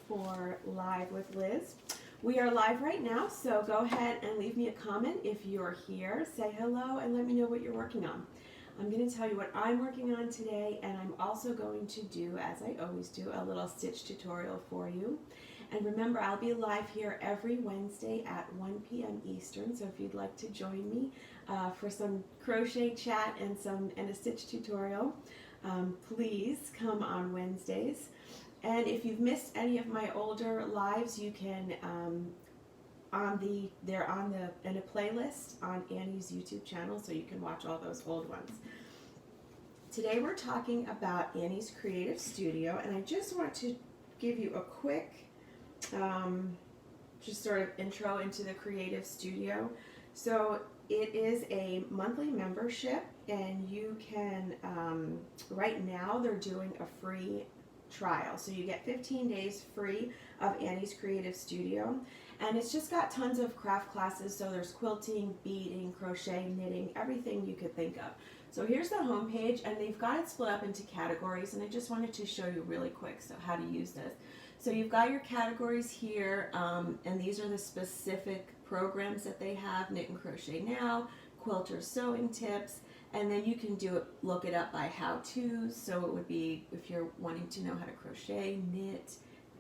for Live with Liz. We are live right now, so go ahead and leave me a comment if you're here. Say hello and let me know what you're working on. I'm going to tell you what I'm working on today, and I'm also going to do, as I always do, a little stitch tutorial for you. And remember, I'll be live here every Wednesday at 1 p.m. Eastern, so if you'd like to join me for some crochet chat and a stitch tutorial, please come on Wednesdays. And if you've missed any of my older lives, you can they're in a playlist on Annie's YouTube channel, so you can watch all those old ones. Today we're talking about Annie's Creative Studio, and I just want to give you a quick just sort of intro into the Creative Studio. So it is a monthly membership, and you can right now they're doing a free trial, so you get 15 days free of Annie's Creative Studio, and it's just got tons of craft classes. So there's quilting, beading, crochet, knitting, everything you could think of. So here's the home page, and they've got it split up into categories, and I just wanted to show you really quick how to use this. So you've got your categories here, and these are the specific programs that they have: Knit and Crochet Now, Quilter Sewing Tips, and then you can look it up by how-tos. So it would be if you're wanting to know how to crochet, knit,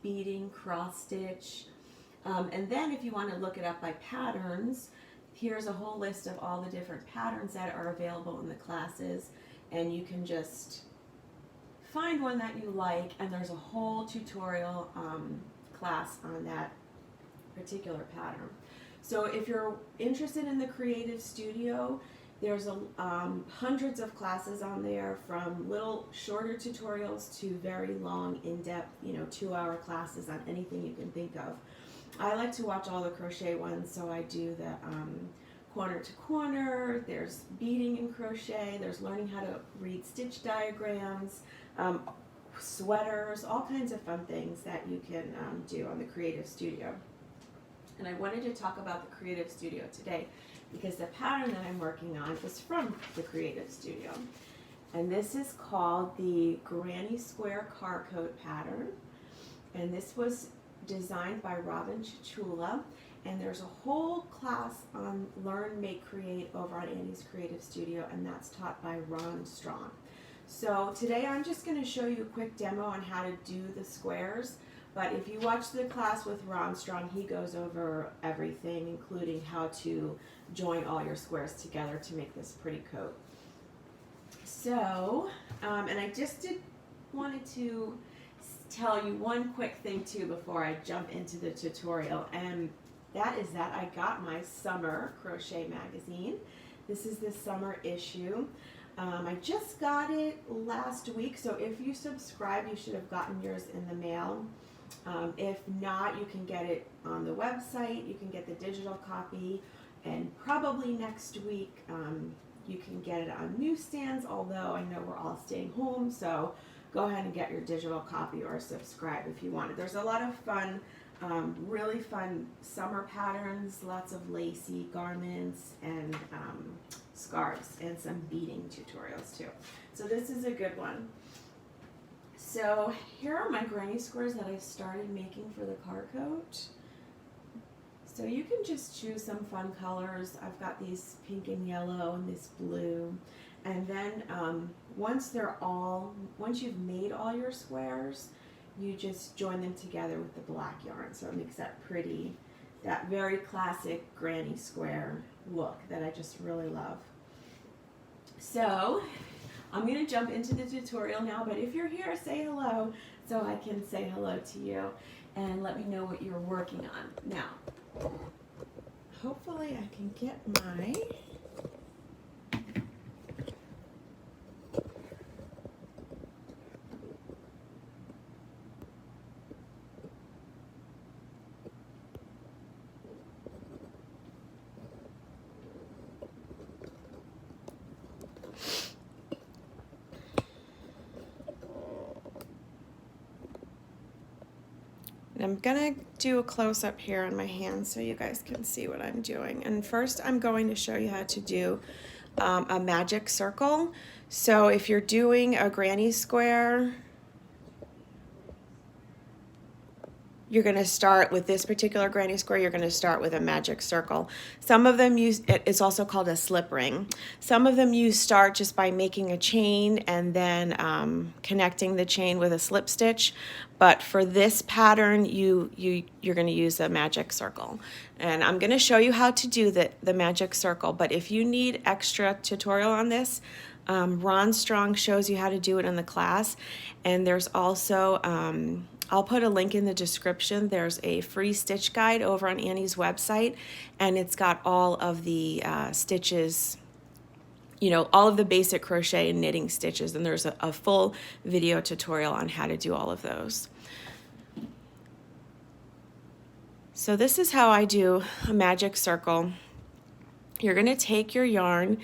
beading, cross stitch. And then if you want to look it up by patterns, here's a whole list of all the different patterns that are available in the classes, and you can just find one that you like, and there's a whole tutorial class on that particular pattern. So if you're interested in the Creative Studio, there's hundreds of classes on there, from little shorter tutorials to very long, in-depth, 2-hour classes on anything you can think of. I like to watch all the crochet ones, so I do the corner to corner, there's beading and crochet, there's learning how to read stitch diagrams, sweaters, all kinds of fun things that you can do on the Creative Studio. And I wanted to talk about the Creative Studio today because the pattern that I'm working on is from the Creative Studio. And this is called the Granny Square Car Coat pattern. And this was designed by Robyn Chacula. And there's a whole class on Learn, Make, Create over on Annie's Creative Studio, and that's taught by Rohn Strong. So today I'm just going to show you a quick demo on how to do the squares. But if you watch the class with Rohn Strong, he goes over everything, including how to join all your squares together to make this pretty coat. So, and I just wanted to tell you one quick thing too before I jump into the tutorial, and that is that I got my summer crochet magazine. This is the summer issue. I just got it last week, so if you subscribe, you should have gotten yours in the mail. If not, you can get it on the website. You can get the digital copy, and probably next week you can get it on newsstands, although I know we're all staying home, so go ahead and get your digital copy or subscribe if you want it. There's a lot of fun, really fun summer patterns, lots of lacy garments and scarves, and some beading tutorials too. So this is a good one. So here are my granny squares that I started making for the car coat. So you can just choose some fun colors. I've got these pink and yellow and this blue. And then once you've made all your squares, you just join them together with the black yarn. So it makes that very classic granny square look that I just really love. So I'm going to jump into the tutorial now, but if you're here, say hello so I can say hello to you and let me know what you're working on. Now, hopefully I can get my I'm gonna do a close-up here on my hand so you guys can see what I'm doing. And first I'm going to show you how to do a magic circle. So if you're doing a granny square, you're going to start with this particular granny square, you're going to start with a magic circle. Some of them use, it's also called a slip ring. Some of them you start just by making a chain and then connecting the chain with a slip stitch. But for this pattern, you're going to use a magic circle. And I'm going to show you how to do the magic circle. But if you need extra tutorial on this, Rohn Strong shows you how to do it in the class. And there's also, I'll put a link in the description. There's a free stitch guide over on Annie's website, and it's got all of the stitches, you know, all of the basic crochet and knitting stitches, and there's a full video tutorial on how to do all of those. So this is how I do a magic circle. You're going to take your yarn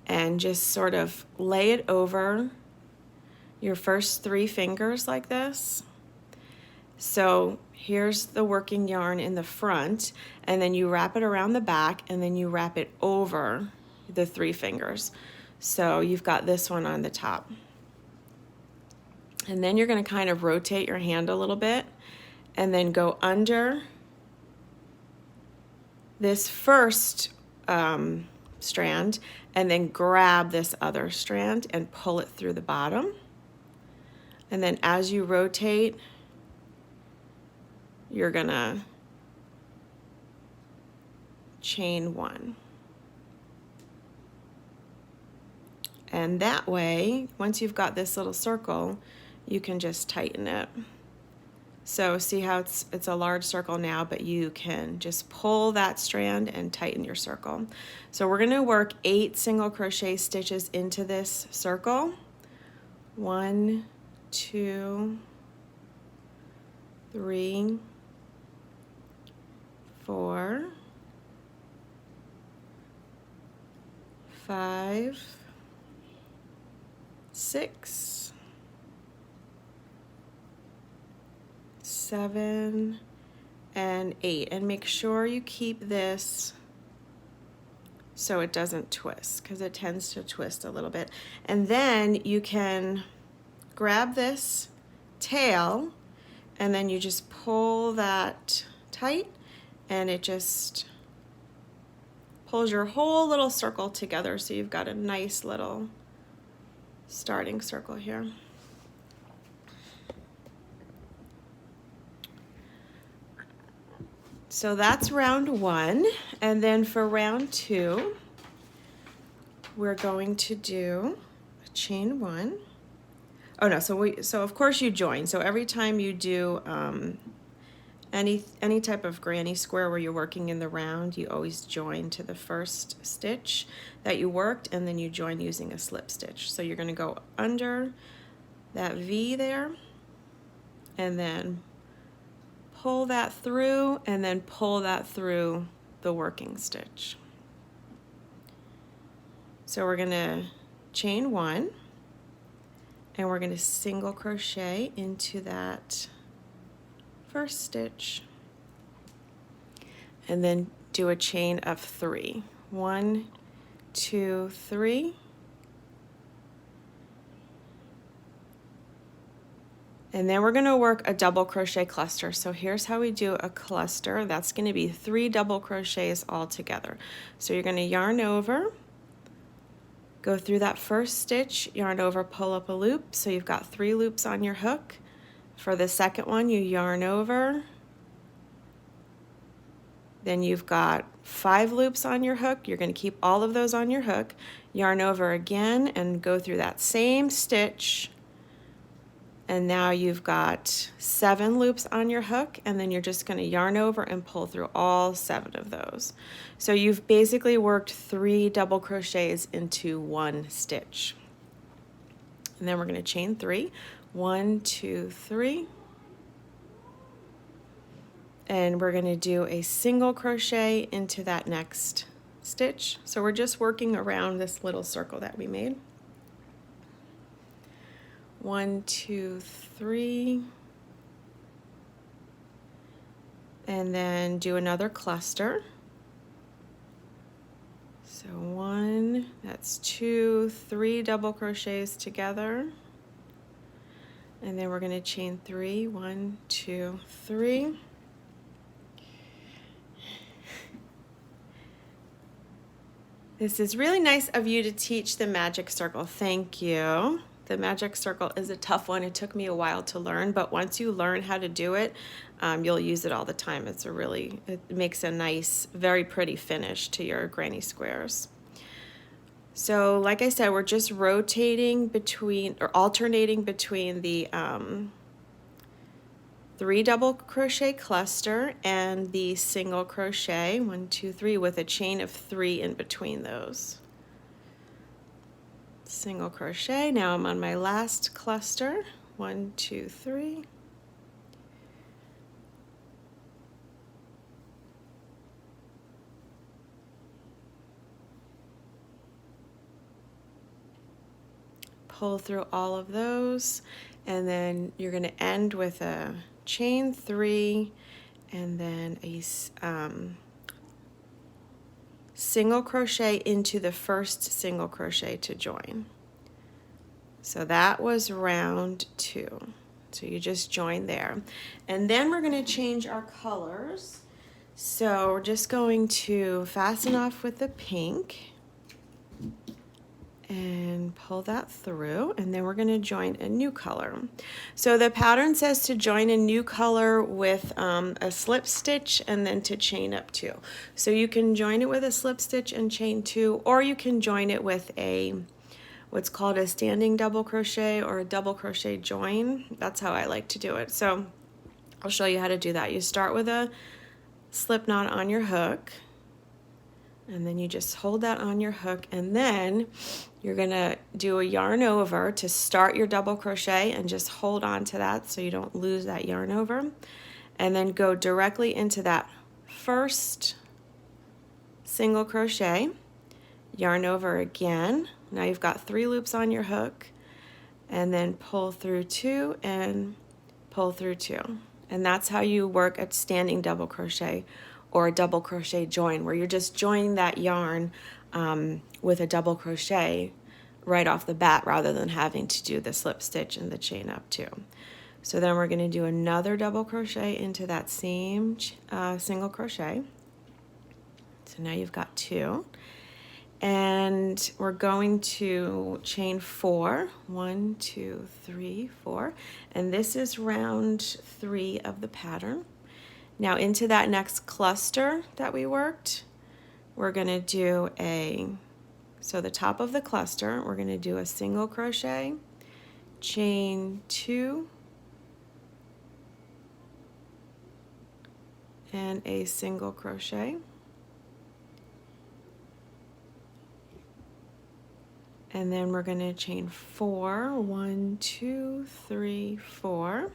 and just sort of lay it over your first 3 fingers like this. So here's the working yarn in the front, and then you wrap it around the back, and then you wrap it over the 3 fingers. So you've got this one on the top. And then you're going to kind of rotate your hand a little bit and then go under this first strand and then grab this other strand and pull it through the bottom. And then as you rotate, you're gonna chain 1. And that way, once you've got this little circle, you can just tighten it. So see how it's a large circle now, but you can just pull that strand and tighten your circle. So we're gonna work 8 single crochet stitches into this circle. 1, 2, 3, 4, 5, 6, 7, and 8. And make sure you keep this so it doesn't twist, because it tends to twist a little bit. And then you can grab this tail and then you just pull that tight, and it just pulls your whole little circle together, so you've got a nice little starting circle here. So that's round 1, and then for round 2, we're going to do a chain 1. Oh no, so of course you join. So every time you do any type of granny square where you're working in the round, you always join to the first stitch that you worked, and then you join using a slip stitch. So you're going to go under that V there, and then pull that through, and then pull that through the working stitch. So we're going to chain 1, and we're going to single crochet into that first stitch, and then do a chain of 3. 1, 2, 3. And then we're going to work a double crochet cluster. So here's how we do a cluster. That's going to be 3 double crochets all together. So you're going to yarn over, go through that first stitch, yarn over, pull up a loop. So you've got 3 loops on your hook. For the second one, you yarn over. Then you've got 5 loops on your hook. You're going to keep all of those on your hook. Yarn over again and go through that same stitch. And now you've got 7 loops on your hook, and then you're just going to yarn over and pull through all 7 of those. So you've basically worked 3 double crochets into 1 stitch. And then we're going to chain 3. 1, 2, 3. And we're going to do a single crochet into that next stitch. So we're just working around this little circle that we made. 1, 2, 3, and then do another cluster. So 1, that's 2, 3 double crochets together, and then we're going to chain 3. 1, 2, 3. This is really nice of you to teach the magic circle. Thank you. The magic circle is a tough one. It took me a while to learn, but once you learn how to do it, you'll use it all the time. It makes a nice, very pretty finish to your granny squares. So like I said, we're just rotating between, or alternating between the 3 double crochet cluster and the single crochet, 1, 2, 3, with a chain of 3 in between those. Single crochet. Now I'm on my last cluster, 1, 2, 3. Pull through all of those, and then you're going to end with a chain 3 and then a single crochet into the first single crochet to join. So that was round 2. So you just join there. And then we're going to change our colors. So we're just going to fasten off with the pink and pull that through, and then we're going to join a new color. So the pattern says to join a new color with a slip stitch and then to chain up 2. So you can join it with a slip stitch and chain 2, or you can join it with a what's called a standing double crochet or a double crochet join. That's how I like to do it. So I'll show you how to do that. You start with a slip knot on your hook, and then you just hold that on your hook, and then you're gonna do a yarn over to start your double crochet and just hold on to that so you don't lose that yarn over, and then go directly into that first single crochet, yarn over again. Now you've got 3 loops on your hook, and then pull through 2 and pull through 2. And that's how you work a standing double crochet or a double crochet join, where you're just joining that yarn with a double crochet right off the bat rather than having to do the slip stitch and the chain up 2. So then we're going to do another double crochet into that same single crochet. So now you've got 2. And we're going to chain 4, 1, 2, 3, 4, and this is round 3 of the pattern. Now into that next cluster that we worked, we're going to do so the top of the cluster, we're going to do a single crochet, chain 2, and a single crochet. And then we're going to chain 4, 1, 2, 3, 4.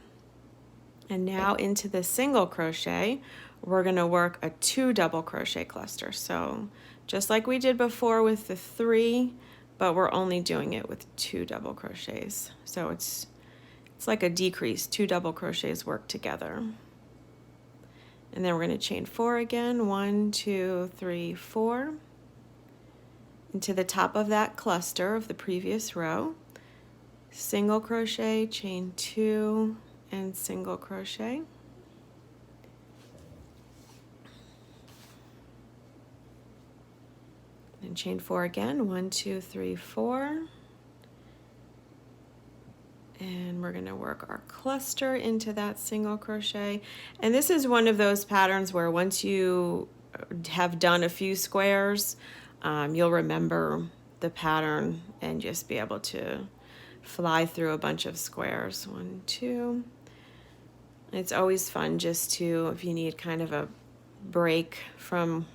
And now into the single crochet, we're going to work a 2 double crochet cluster. So just like we did before with the 3, but we're only doing it with 2 double crochets. So it's like a decrease, 2 double crochets work together. And then we're going to chain 4 again, 1, 2, 3, 4. Into the top of that cluster of the previous row, single crochet, chain 2, and single crochet. And chain 4 again, 1, 2, 3, 4. And we're going to work our cluster into that single crochet. And this is one of those patterns where once you have done a few squares, you'll remember the pattern and just be able to fly through a bunch of squares. 1, 2. It's always fun just to, if you need kind of a break from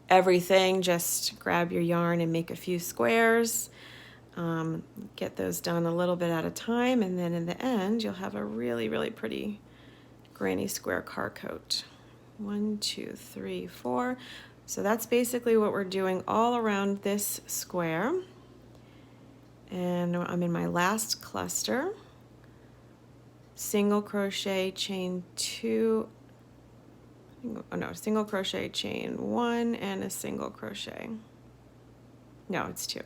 everything, just grab your yarn and make a few squares. Get those done a little bit at a time, and then in the end you'll have a really, really pretty granny square car coat. 1, 2, 3, 4. So that's basically what we're doing all around this square. And I'm in my last cluster. Single crochet, chain 2, single crochet, chain 1, and a single crochet. No, it's 2.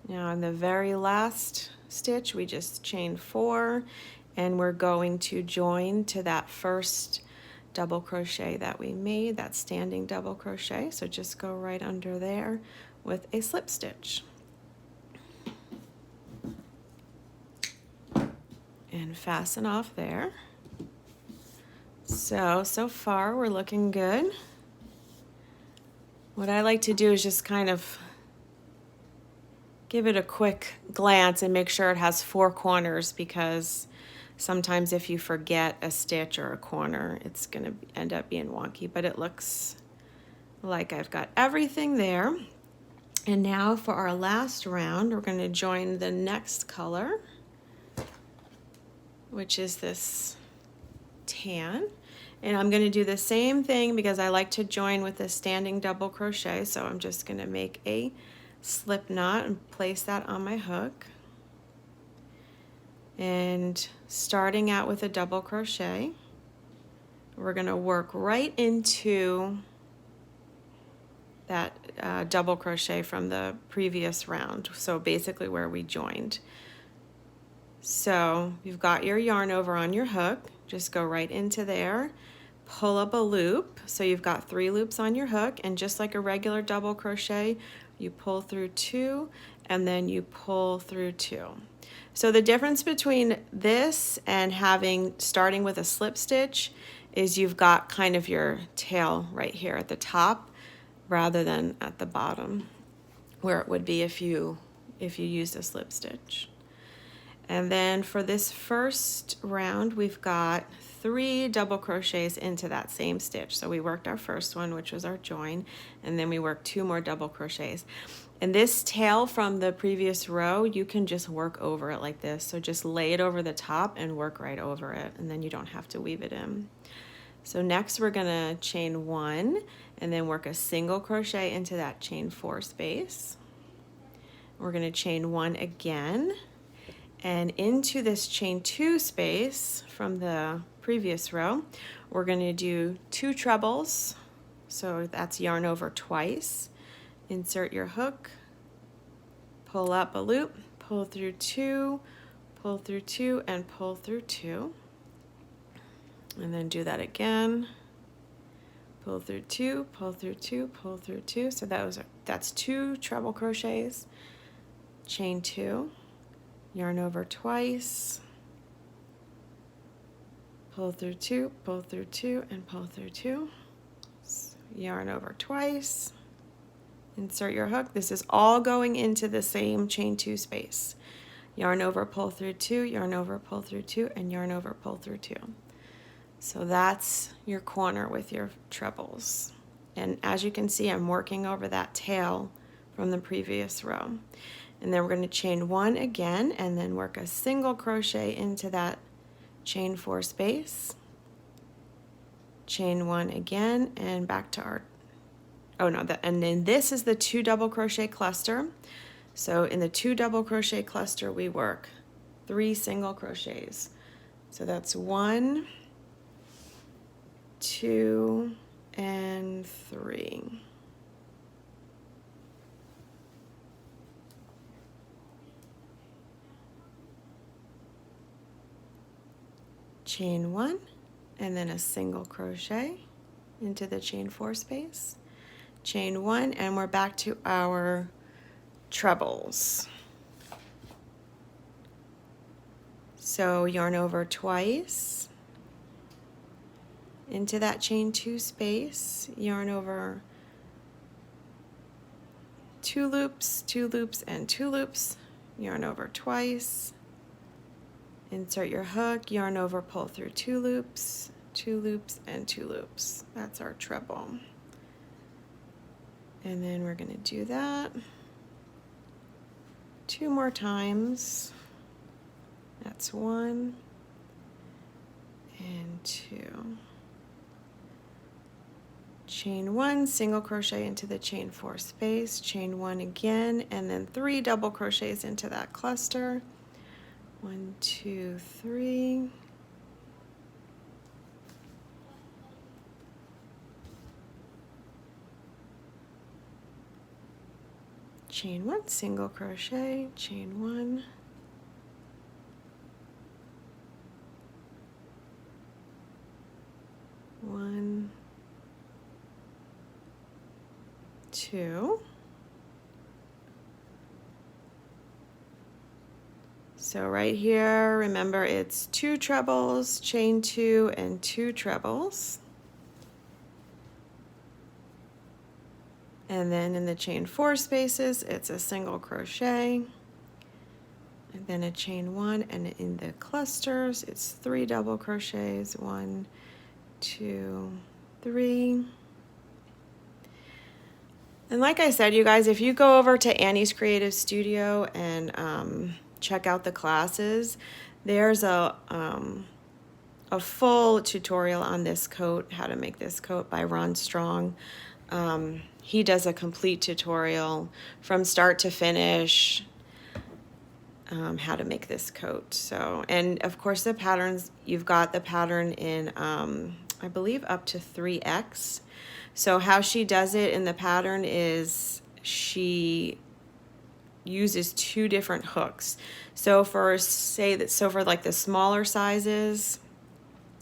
Now in the very last stitch, we just chain 4 and we're going to join to that first double crochet that we made, that standing double crochet. So just go right under there with a slip stitch. And fasten off there. So far we're looking good. What I like to do is just kind of give it a quick glance and make sure it has 4 corners, because sometimes if you forget a stitch or a corner, it's going to end up being wonky, but it looks like I've got everything there. And now for our last round, we're going to join the next color, which is this tan. And I'm going to do the same thing because I like to join with a standing double crochet. So I'm just going to make a slip knot and place that on my hook. And starting out with a double crochet, we're going to work right into that double crochet from the previous round. So basically where we joined. So you've got your yarn over on your hook, just go right into there, pull up a loop. So you've got 3 loops on your hook, and just like a regular double crochet, you pull through 2 and then you pull through 2. So the difference between this and starting with a slip stitch is you've got kind of your tail right here at the top rather than at the bottom where it would be if you used a slip stitch. And then for this first round, we've got 3 double crochets into that same stitch. So we worked our first one, which was our join, and then we worked 2 more double crochets. And this tail from the previous row, you can just work over it like this. So just lay it over the top and work right over it, and then you don't have to weave it in. So next we're gonna chain 1 and then work a single crochet into that chain 4 space. We're gonna chain 1 again, and into this chain 2 space from the previous row, we're gonna do 2 trebles. So that's yarn over twice. Insert your hook, pull up a loop, pull through 2, pull through 2, and pull through 2. And then do that again. Pull through 2, pull through 2, pull through 2. So that's 2 treble crochets. Chain 2, yarn over twice, pull through 2, pull through 2, and pull through 2. Yarn over twice. Insert your hook. This is all going into the same chain 2 space. Yarn over, pull through 2, yarn over, pull through 2, and yarn over, pull through 2. So that's your corner with your trebles. And as you can see, I'm working over that tail from the previous row. And then we're going to chain 1 again and then work a single crochet into that chain 4 space. Chain 1 again and back to our, and then this is the 2 double crochet cluster. So in the 2 double crochet cluster, we work 3 single crochets. So that's 1, 2, and 3. Chain 1 and then a single crochet into the chain 4 space. Chain 1 and we're back to our trebles. So yarn over twice into that chain 2 space, yarn over 2 loops, 2 loops, and 2 loops, yarn over twice, insert your hook, yarn over, pull through 2 loops, 2 loops, and 2 loops. That's our treble. And then we're going to do that 2 more times. That's 1 and 2. Chain 1, single crochet into the chain 4 space, chain 1 again, and then 3 double crochets into that cluster. 1, 2, 3. Chain 1, single crochet, chain 1. 2. So right here, remember it's 2 trebles, chain 2 and 2 trebles. And then in the chain 4 spaces, it's a single crochet, and then a chain 1, and in the clusters, it's 3 double crochets, 1, 2, 3. And like I said, you guys, if you go over to Annie's Creative Studio and check out the classes, there's a full tutorial on this coat, how to make this coat, by Rohn Strong. He does a complete tutorial from start to finish, how to make this coat. So, and of course the patterns, you've got the pattern in, I believe up to 3X. So how she does it in the pattern is she uses 2 different hooks. So for like the smaller sizes,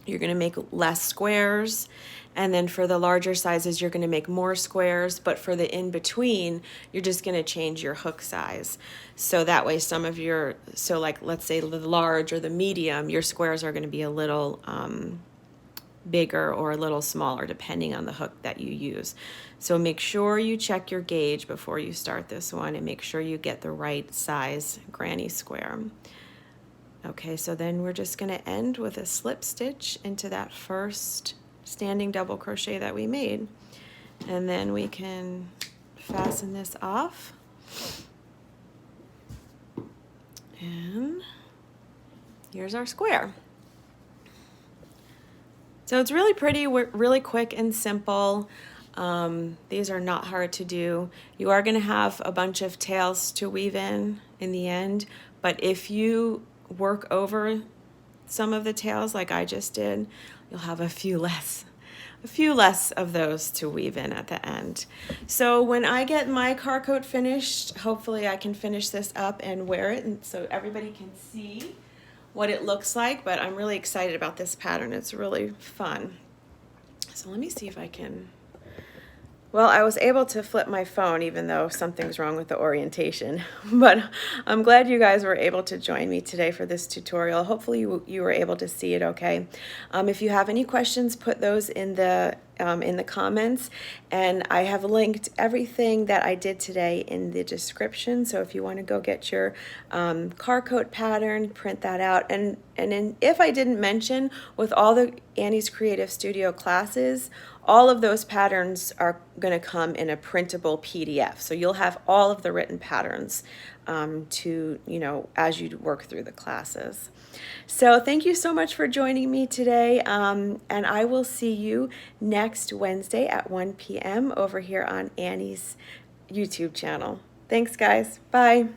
you're going to make less squares, and then for the larger sizes you're going to make more squares, but for the in between you're just going to change your hook size. So that way some of your, so like let's say the large or the medium, your squares are going to be a little bigger or a little smaller depending on the hook that you use. So make sure you check your gauge before you start this one, and make sure you get the right size granny square. Okay, so then we're just going to end with a slip stitch into that first standing double crochet that we made, and then we can fasten this off. And here's our square. So it's really pretty, really quick and simple. These are not hard to do. You are going to have a bunch of tails to weave in the end, but if you work over some of the tails like I just did, you'll have a few less of those to weave in at the end. So when I get my car coat finished, hopefully I can finish this up and wear it, and so everybody can see what it looks like. But I'm really excited about this pattern. It's really fun. So let me see if I can, well, I was able to flip my phone even though something's wrong with the orientation, but I'm glad you guys were able to join me today for this tutorial. Hopefully you were able to see it okay. If you have any questions, put those in the comments, and I have linked everything that I did today in the description. So if you want to go get your car coat pattern, print that out. And if I didn't mention, with all the Annie's Creative Studio classes, all of those patterns are going to come in a printable PDF. So you'll have all of the written patterns to, as you work through the classes. So thank you so much for joining me today, and I will see you next Wednesday at 1 p.m. over here on Annie's YouTube channel. Thanks, guys. Bye.